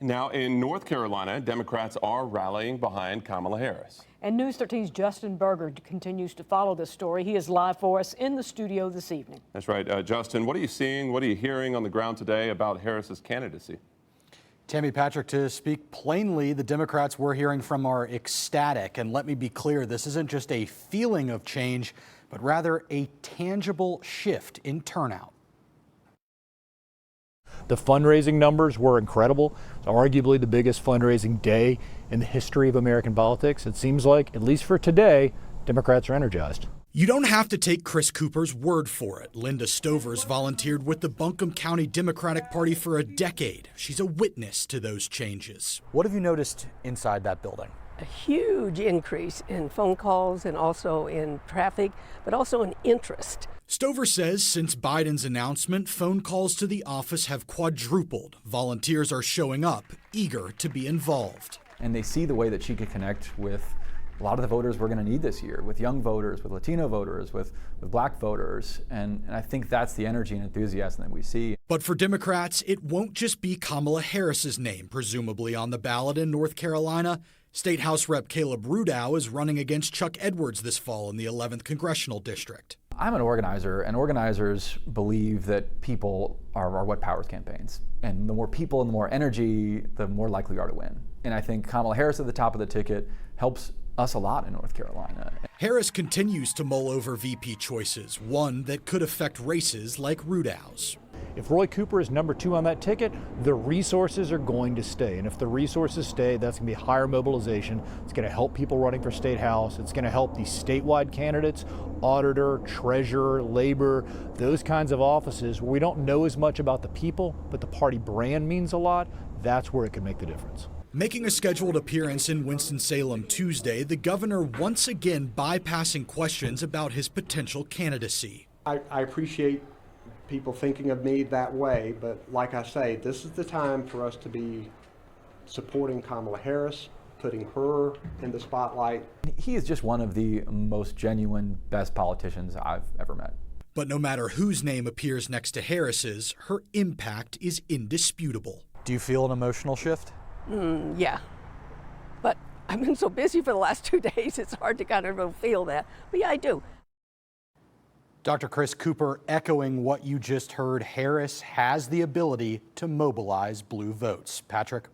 Now, in North Carolina, Democrats are rallying behind Kamala Harris. And News 13's Justin Berger continues to follow this story. He is live for us in the studio this evening. That's right. Justin, what are you seeing? What are you hearing on the ground today about Harris's candidacy? Tammy, Patrick, to speak plainly, the Democrats we're hearing from are ecstatic. And let me be clear, this isn't just a feeling of change, but rather a tangible shift in turnout. The fundraising numbers were incredible. It's arguably the biggest fundraising day in the history of American politics. It seems like, at least for today, Democrats are energized. You don't have to take Chris Cooper's word for it. Linda Stovers volunteered with the Buncombe County Democratic Party for a decade. She's a witness to those changes. What have you noticed inside that building? A huge increase in phone calls and also in traffic, but also in interest. Stover says since Biden's announcement, phone calls to the office have quadrupled. Volunteers are showing up, eager to be involved. And they see the way that she could connect with a lot of the voters we're going to need this year, with young voters, with Latino voters, with black voters. And I think that's the energy and enthusiasm that we see. But for Democrats, it won't just be Kamala Harris's name, presumably on the ballot in North Carolina. State House Rep Caleb Rudow is running against Chuck Edwards this fall in the 11th Congressional District. I'm an organizer, and organizers believe that people are what powers campaigns. And the more people and the more energy, the more likely we are to win. And I think Kamala Harris at the top of the ticket helps us a lot in North Carolina. Harris continues to mull over VP choices, one that could affect races like Rudow's. If Roy Cooper is number 2 on that ticket, the resources are going to stay. And if the resources stay, that's going to be higher mobilization. It's going to help people running for state house. It's going to help these statewide candidates, auditor, treasurer, labor, those kinds of offices where we don't know as much about the people, but the party brand means a lot. That's where it can make the difference. Making a scheduled appearance in Winston-Salem Tuesday, the governor once again bypassing questions about his potential candidacy. I appreciate people thinking of me that way, but like I say, this is the time for us to be supporting Kamala Harris, putting her in the spotlight. He is just one of the most genuine, best politicians I've ever met. But no matter whose name appears next to Harris's, her impact is indisputable. Do you feel an emotional shift? Yeah, but I've been so busy for the last 2 days, it's hard to kind of feel that. But yeah, I do. Dr. Chris Cooper echoing what you just heard. Harris has the ability to mobilize blue votes. Patrick?